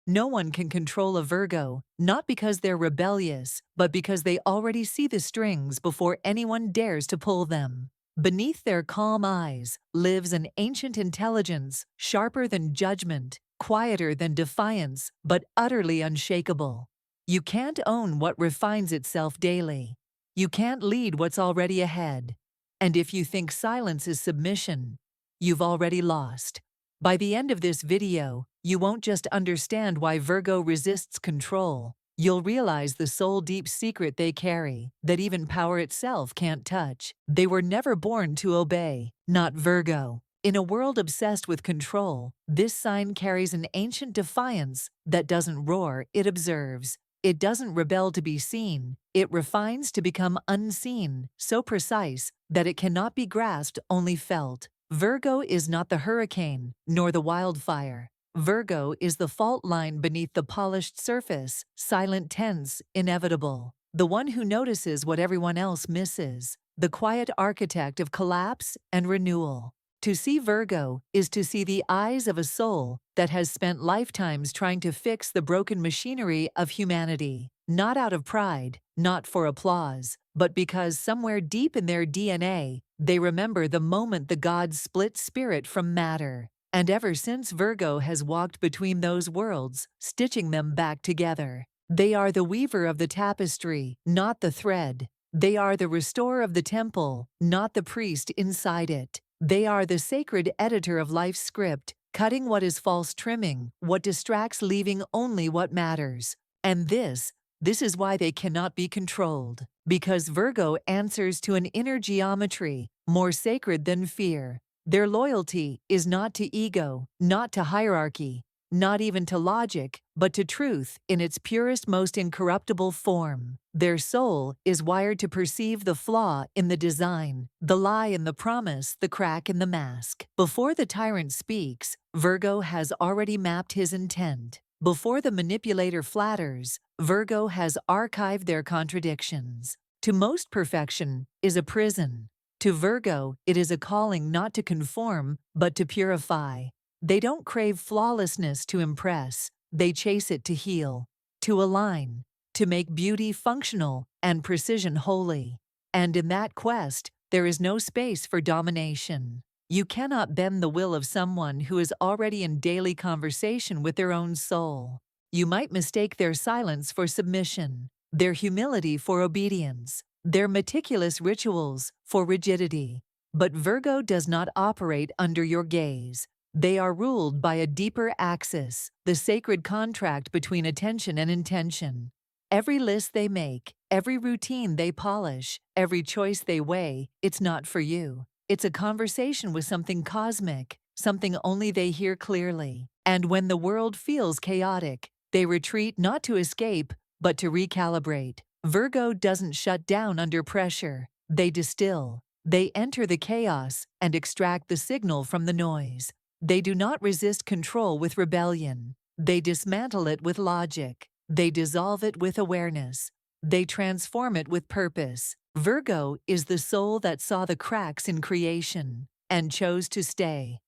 No one can control a Virgo, not because they're rebellious, but because they already see the strings before anyone dares to pull them. Beneath their calm eyes lives an ancient intelligence, sharper than judgment, quieter than defiance, but utterly unshakable. You can't own what refines itself daily. You can't lead what's already ahead. And if you think silence is submission, you've already lost. By the end of this video, you won't just understand why Virgo resists control. You'll realize the soul deep secret they carry, that even power itself can't touch. They were never born to obey, not Virgo. In a world obsessed with control, this sign carries an ancient defiance that doesn't roar, it observes. It doesn't rebel to be seen, it refines to become unseen, so precise that it cannot be grasped, only felt. Virgo is not the hurricane, nor the wildfire. Virgo is the fault line beneath the polished surface, silent, tense, inevitable. The one who notices what everyone else misses. The quiet architect of collapse and renewal. To see Virgo is to see the eyes of a soul that has spent lifetimes trying to fix the broken machinery of humanity. Not out of pride, not for applause, but because somewhere deep in their DNA, they remember the moment the gods split spirit from matter. And ever since, Virgo has walked between those worlds, stitching them back together. They are the weaver of the tapestry, not the thread. They are the restorer of the temple, not the priest inside it. They are the sacred editor of life's script, cutting what is false, trimming what distracts, leaving only what matters. And this is why they cannot be controlled. Because Virgo answers to an inner geometry, more sacred than fear. Their loyalty is not to ego, not to hierarchy, not even to logic, but to truth in its purest, most incorruptible form. Their soul is wired to perceive the flaw in the design, the lie in the promise, the crack in the mask. Before the tyrant speaks, Virgo has already mapped his intent. Before the manipulator flatters, Virgo has archived their contradictions. To most, perfection is a prison. To Virgo, it is a calling not to conform, but to purify. They don't crave flawlessness to impress, they chase it to heal, to align, to make beauty functional and precision holy. And in that quest, there is no space for domination. You cannot bend the will of someone who is already in daily conversation with their own soul. You might mistake their silence for submission, their humility for obedience, their meticulous rituals for rigidity. But Virgo does not operate under your gaze. They are ruled by a deeper axis, the sacred contract between attention and intention. Every list they make, every routine they polish, every choice they weigh, it's not for you. It's a conversation with something cosmic, something only they hear clearly. And when the world feels chaotic, they retreat not to escape, but to recalibrate. Virgo doesn't shut down under pressure. They distill. They enter the chaos and extract the signal from the noise. They do not resist control with rebellion. They dismantle it with logic. They dissolve it with awareness. They transform it with purpose. Virgo is the soul that saw the cracks in creation and chose to stay,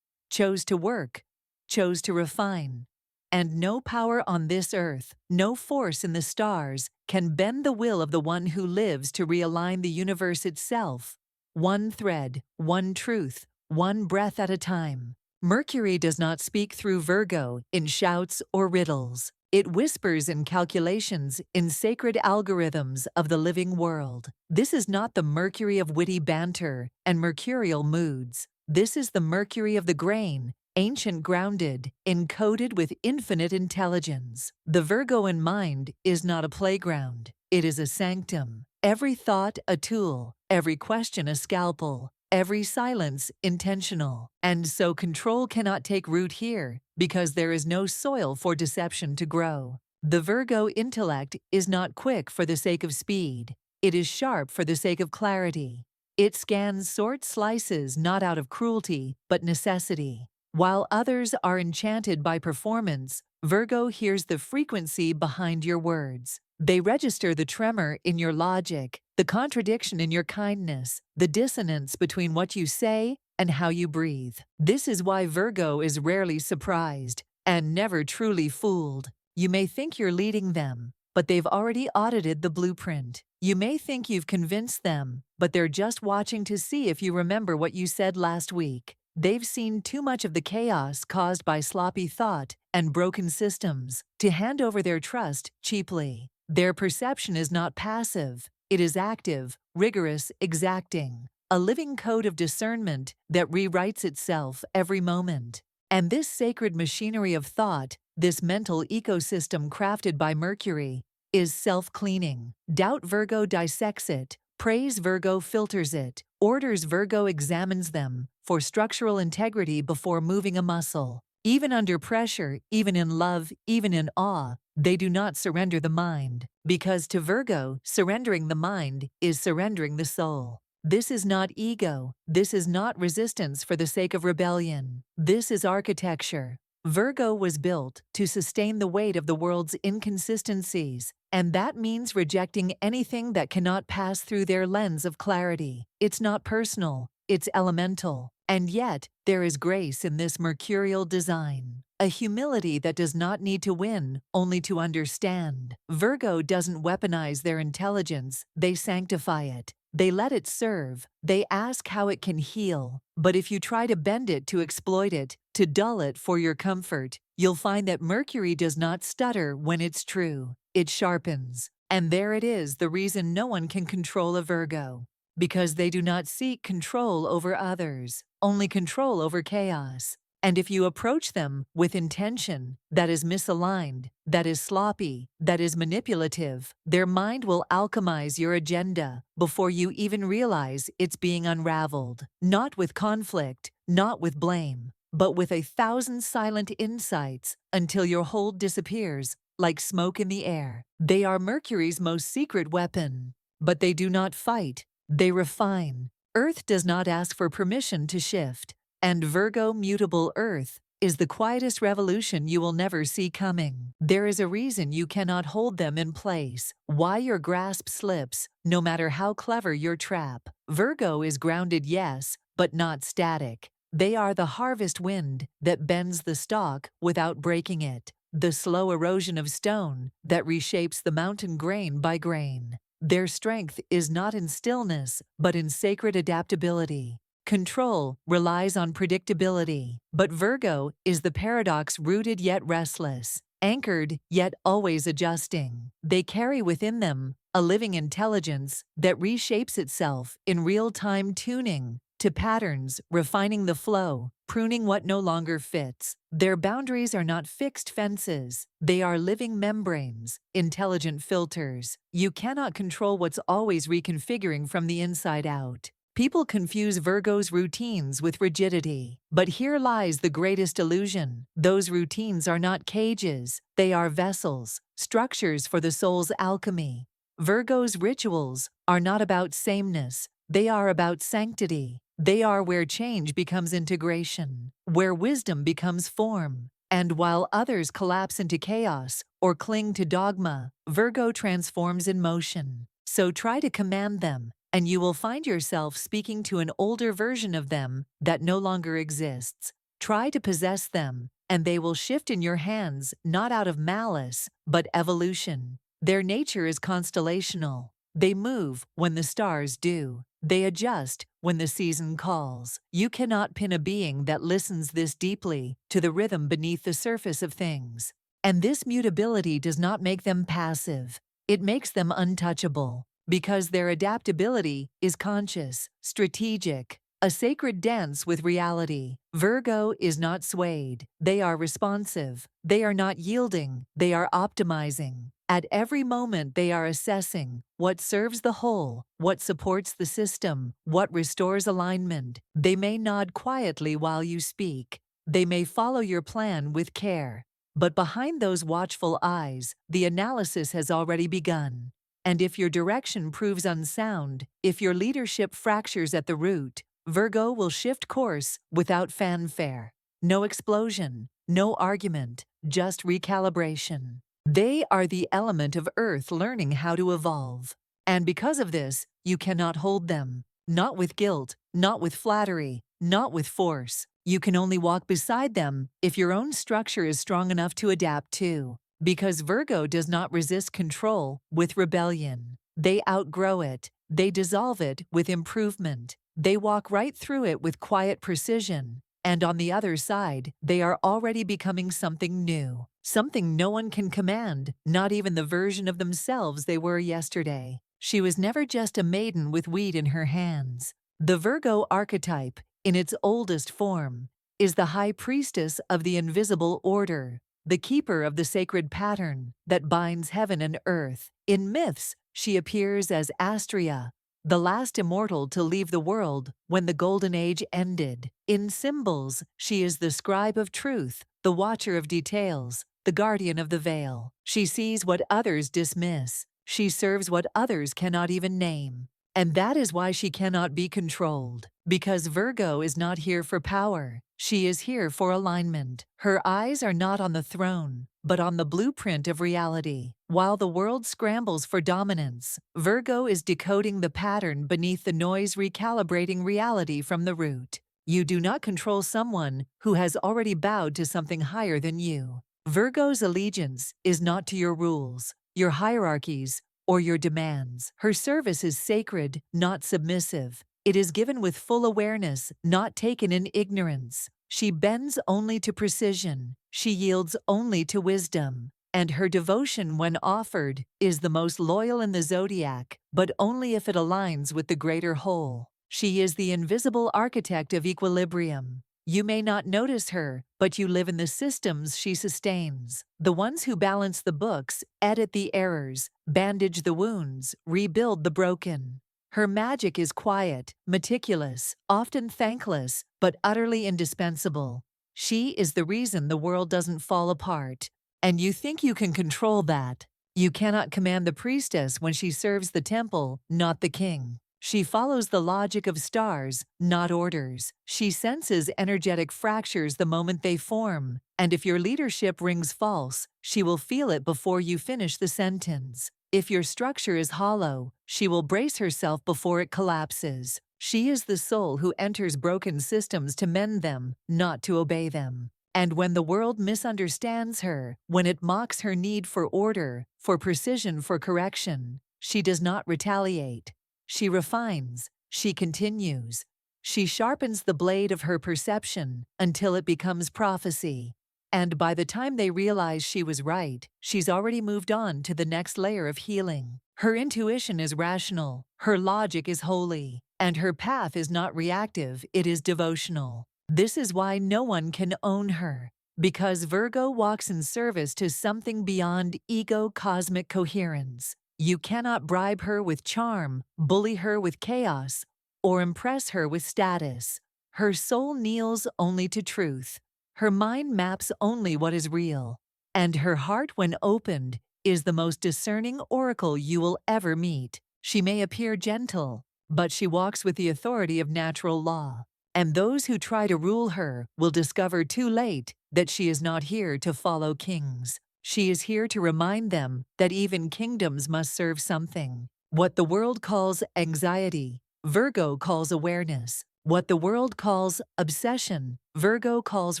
chose to work, chose to refine. And no power on this earth, no force in the stars, can bend the will of the one who lives to realign the universe itself. One thread, one truth, one breath at a time. Mercury does not speak through Virgo in shouts or riddles. It whispers in calculations, in sacred algorithms of the living world. This is not the Mercury of witty banter and mercurial moods. This is the Mercury of the grain, ancient, grounded, encoded with infinite intelligence. The Virgoan mind is not a playground. It is a sanctum. Every thought a tool, every question a scalpel, every silence intentional. And so control cannot take root here, because there is no soil for deception to grow. The Virgo intellect is not quick for the sake of speed. It is sharp for the sake of clarity. It scans, sorts, slices not out of cruelty, but necessity. While others are enchanted by performance, Virgo hears the frequency behind your words. They register the tremor in your logic, the contradiction in your kindness, the dissonance between what you say and how you breathe. This is why Virgo is rarely surprised. and never truly fooled. You may think you're leading them, but they've already audited the blueprint. You may think you've convinced them, but they're just watching to see if you remember what you said last week. They've seen too much of the chaos caused by sloppy thought and broken systems to hand over their trust cheaply. Their perception is not passive, it is active, rigorous, exacting, a living code of discernment that rewrites itself every moment. And this sacred machinery of thought, this mental ecosystem crafted by Mercury, is self-cleaning. Doubt Virgo dissects it, praise Virgo filters it, orders Virgo examines them for structural integrity before moving a muscle. Even under pressure, even in love, even in awe, they do not surrender the mind, because to Virgo, surrendering the mind is surrendering the soul. This is not ego. This is not resistance for the sake of rebellion. This is architecture. Virgo was built to sustain the weight of the world's inconsistencies, and that means rejecting anything that cannot pass through their lens of clarity. It's not personal, it's elemental. And yet, there is grace in this mercurial design. A humility that does not need to win, only to understand. Virgo doesn't weaponize their intelligence, they sanctify it. They let it serve. They ask how it can heal. But if you try to bend it to exploit it, to dull it for your comfort, you'll find that Mercury does not stutter when it's true. It sharpens. And there it is, the reason no one can control a Virgo. Because they do not seek control over others, only control over chaos. And if you approach them with intention that is misaligned, that is sloppy, that is manipulative, their mind will alchemize your agenda before you even realize it's being unraveled. Not with conflict, not with blame, but with 1,000 silent insights until your hold disappears like smoke in the air. They are Mercury's most secret weapon. But they do not fight, they refine. Earth does not ask for permission to shift. And Virgo mutable Earth is the quietest revolution you will never see coming. There is a reason you cannot hold them in place, why your grasp slips, no matter how clever your trap. Virgo is grounded, yes, but not static. They are the harvest wind that bends the stalk without breaking it, the slow erosion of stone that reshapes the mountain grain by grain. Their strength is not in stillness, but in sacred adaptability. Control relies on predictability, but Virgo is the paradox, rooted yet restless, anchored yet always adjusting. They carry within them a living intelligence that reshapes itself in real-time, tuning to patterns, refining the flow, pruning what no longer fits. Their boundaries are not fixed fences. They are living membranes, intelligent filters. You cannot control what's always reconfiguring from the inside out. People confuse Virgo's routines with rigidity. But here lies the greatest illusion. Those routines are not cages. They are vessels, structures for the soul's alchemy. Virgo's rituals are not about sameness. They are about sanctity. They are where change becomes integration, where wisdom becomes form. And while others collapse into chaos or cling to dogma, Virgo transforms in motion. So try to command them, and you will find yourself speaking to an older version of them that no longer exists. Try to possess them, and they will shift in your hands, not out of malice, but evolution. Their nature is constellational. They move when the stars do. They adjust when the season calls. You cannot pin a being that listens this deeply to the rhythm beneath the surface of things. And this mutability does not make them passive. It makes them untouchable, because their adaptability is conscious, strategic, a sacred dance with reality. Virgo is not swayed. They are responsive. They are not yielding. They are optimizing. At every moment they are assessing what serves the whole, what supports the system, what restores alignment. They may nod quietly while you speak. They may follow your plan with care. But behind those watchful eyes, the analysis has already begun. And if your direction proves unsound, if your leadership fractures at the root, Virgo will shift course without fanfare. No explosion, no argument, just recalibration. They are the element of Earth learning how to evolve. And because of this, you cannot hold them. Not with guilt, not with flattery, not with force, You can only walk beside them if your own structure is strong enough to adapt to. Because Virgo does not resist control with rebellion. They outgrow it. They dissolve it with improvement. They walk right through it with quiet precision. And on the other side, they are already becoming something new. Something no one can command, not even the version of themselves they were yesterday. She was never just a maiden with weed in her hands. The Virgo archetype, in its oldest form, is the high priestess of the invisible order, the keeper of the sacred pattern that binds heaven and earth. In myths, she appears as Astrea, the last immortal to leave the world when the Golden Age ended. In symbols, she is the scribe of truth, the watcher of details, the guardian of the veil. She sees what others dismiss. She serves what others cannot even name. And that is why she cannot be controlled. Because Virgo is not here for power. She is here for alignment. Her eyes are not on the throne, but on the blueprint of reality. While the world scrambles for dominance, Virgo is decoding the pattern beneath the noise, recalibrating reality from the root. You do not control someone who has already bowed to something higher than you. Virgo's allegiance is not to your rules, your hierarchies, or your demands. Her service is sacred, not submissive. It is given with full awareness, not taken in ignorance. She bends only to precision. She yields only to wisdom. And her devotion, when offered, is the most loyal in the zodiac, but only if it aligns with the greater whole. She is the invisible architect of equilibrium. You may not notice her, but you live in the systems she sustains. The ones who balance the books, edit the errors, bandage the wounds, rebuild the broken. Her magic is quiet, meticulous, often thankless, but utterly indispensable. She is the reason the world doesn't fall apart. And you think you can control that. You cannot command the priestess when she serves the temple, not the king. She follows the logic of stars, not orders. She senses energetic fractures the moment they form, and if your leadership rings false, she will feel it before you finish the sentence. If your structure is hollow, she will brace herself before it collapses. She is the soul who enters broken systems to mend them, not to obey them. And when the world misunderstands her, when it mocks her need for order, for precision, for correction, she does not retaliate. She refines, she continues. She sharpens the blade of her perception until it becomes prophecy. And by the time they realize she was right, she's already moved on to the next layer of healing. Her intuition is rational, her logic is holy, and her path is not reactive, it is devotional. This is why no one can own her. Because Virgo walks in service to something beyond ego, cosmic coherence. You cannot bribe her with charm, bully her with chaos, or impress her with status. Her soul kneels only to truth. Her mind maps only what is real. And her heart, when opened, is the most discerning oracle you will ever meet. She may appear gentle, but she walks with the authority of natural law. And those who try to rule her will discover too late that she is not here to follow kings. She is here to remind them that even kingdoms must serve something. What the world calls anxiety, Virgo calls awareness. What the world calls obsession, Virgo calls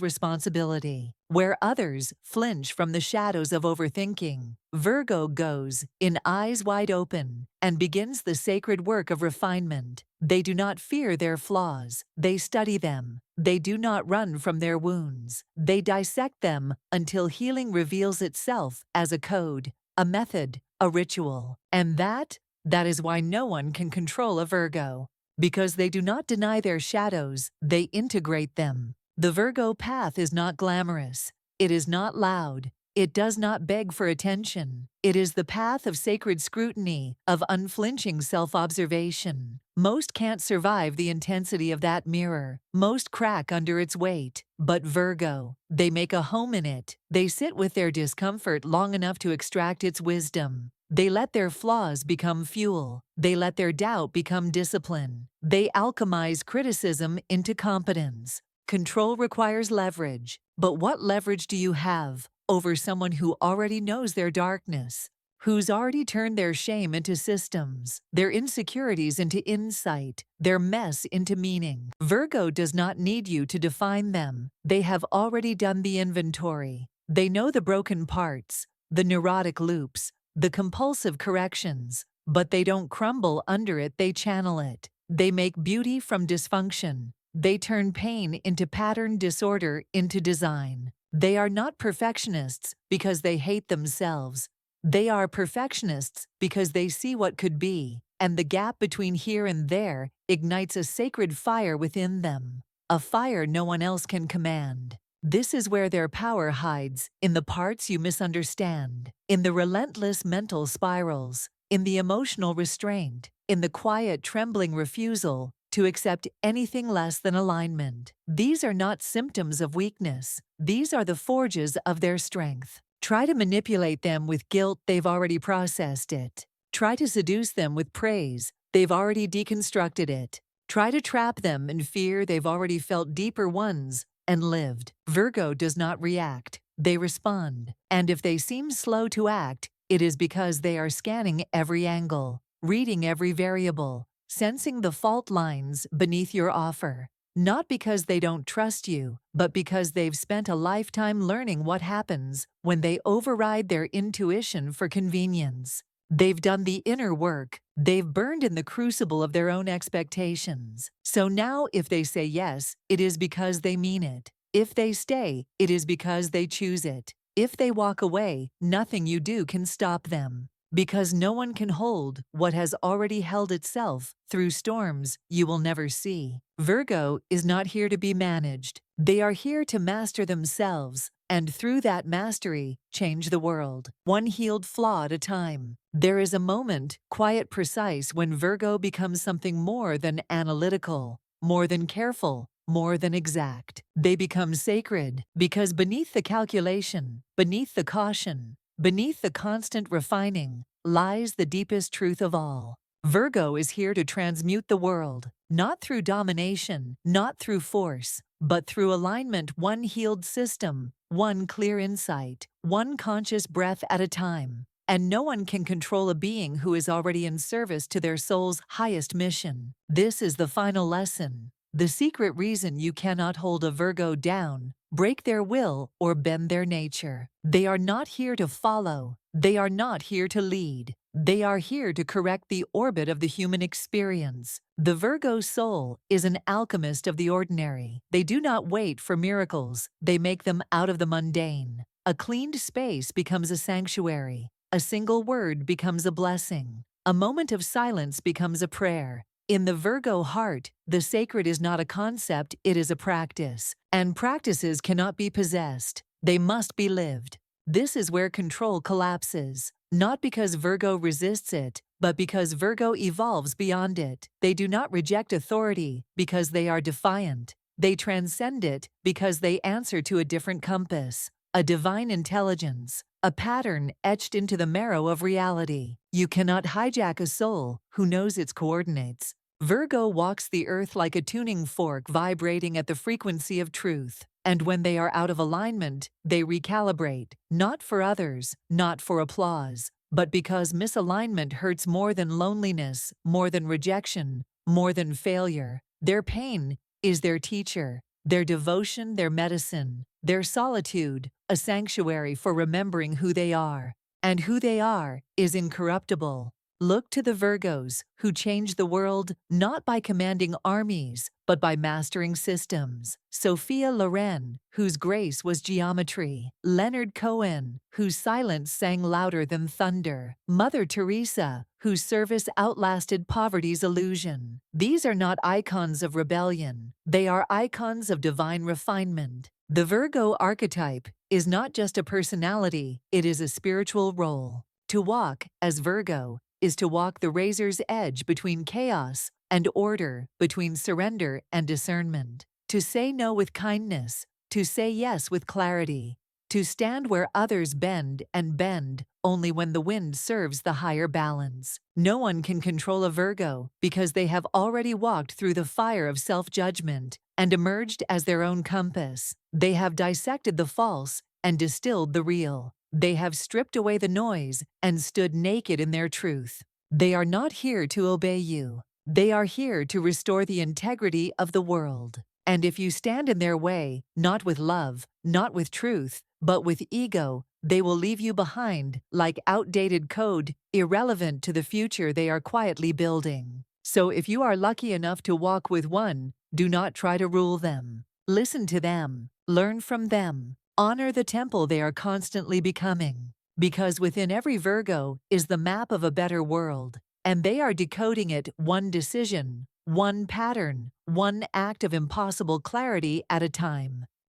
responsibility. Where others flinch from the shadows of overthinking, Virgo goes, in eyes wide open, and begins the sacred work of refinement. They do not fear their flaws. They study them. They do not run from their wounds. They dissect them until healing reveals itself as a code, a method, a ritual. And that is why no one can control a Virgo. Because they do not deny their shadows, they integrate them. The Virgo path is not glamorous. It is not loud. It does not beg for attention. It is the path of sacred scrutiny, of unflinching self-observation. Most can't survive the intensity of that mirror. Most crack under its weight. But Virgo, they make a home in it. They sit with their discomfort long enough to extract its wisdom. They let their flaws become fuel. They let their doubt become discipline. They alchemize criticism into competence. Control requires leverage. But what leverage do you have over someone who already knows their darkness, who's already turned their shame into systems, their insecurities into insight, their mess into meaning. Virgo does not need you to define them. They have already done the inventory. They know the broken parts, the neurotic loops, the compulsive corrections, but they don't crumble under it, they channel it. They make beauty from dysfunction. They turn pain into pattern, disorder into design. They are not perfectionists because they hate themselves. They are perfectionists because they see what could be, and the gap between here and there ignites a sacred fire within them, a fire no one else can command. This is where their power hides, in the parts you misunderstand, in the relentless mental spirals, in the emotional restraint, in the quiet, trembling refusal to accept anything less than alignment. These are not symptoms of weakness. These are the forges of their strength. Try to manipulate them with guilt, they've already processed it. Try to seduce them with praise, they've already deconstructed it. Try to trap them in fear, they've already felt deeper ones and lived. Virgo does not react, they respond. And if they seem slow to act, it is because they are scanning every angle, reading every variable, sensing the fault lines beneath your offer. Not because they don't trust you, but because they've spent a lifetime learning what happens when they override their intuition for convenience. They've done the inner work. They've burned in the crucible of their own expectations. So now if they say yes, it is because they mean it. If they stay, it is because they choose it. If they walk away, nothing you do can stop them. Because no one can hold what has already held itself through storms you will never see. Virgo is not here to be managed. They are here to master themselves, and through that mastery, change the world, one healed flaw at a time. There is a moment, quiet, precise, when Virgo becomes something more than analytical, more than careful, more than exact. They become sacred because beneath the calculation, beneath the caution, beneath the constant refining, lies the deepest truth of all. Virgo is here to transmute the world, not through domination, not through force, but through alignment, one healed system, one clear insight, one conscious breath at a time. And no one can control a being who is already in service to their soul's highest mission. This is the final lesson. The secret reason you cannot hold a Virgo down, break their will, or bend their nature. They are not here to follow. They are not here to lead. They are here to correct the orbit of the human experience. The Virgo soul is an alchemist of the ordinary. They do not wait for miracles. They make them out of the mundane. A cleaned space becomes a sanctuary. A single word becomes a blessing. A moment of silence becomes a prayer. In the Virgo heart, the sacred is not a concept, it is a practice. And practices cannot be possessed. They must be lived. This is where control collapses. Not because Virgo resists it, but because Virgo evolves beyond it. They do not reject authority because they are defiant. They transcend it because they answer to a different compass, a divine intelligence, a pattern etched into the marrow of reality. You cannot hijack a soul who knows its coordinates. Virgo walks the earth like a tuning fork vibrating at the frequency of truth. And when they are out of alignment, they recalibrate, not for others, not for applause, but because misalignment hurts more than loneliness, more than rejection, more than failure. Their pain is their teacher, their devotion, their medicine, their solitude, a sanctuary for remembering who they are. And who they are is incorruptible. Look to the Virgos, who change the world not by commanding armies, but by mastering systems. Sophia Loren, whose grace was geometry. Leonard Cohen, whose silence sang louder than thunder. Mother Teresa, whose service outlasted poverty's illusion. These are not icons of rebellion. They are icons of divine refinement. The Virgo archetype is not just a personality, it is a spiritual role. To walk as Virgo is to walk the razor's edge between chaos and order, between surrender and discernment. To say no with kindness, to say yes with clarity, to stand where others bend and bend only when the wind serves the higher balance. No one can control a Virgo because they have already walked through the fire of self-judgment and emerged as their own compass. They have dissected the false and distilled the real. They have stripped away the noise and stood naked in their truth. They are not here to obey you. They are here to restore the integrity of the world. And if you stand in their way, not with love, not with truth, but with ego, they will leave you behind like outdated code, irrelevant to the future they are quietly building. So if you are lucky enough to walk with one, do not try to rule them. Listen to them, learn from them, honor the temple they are constantly becoming. Because within every Virgo is the map of a better world, and they are decoding it one decision, one pattern, one act of impossible clarity at a time.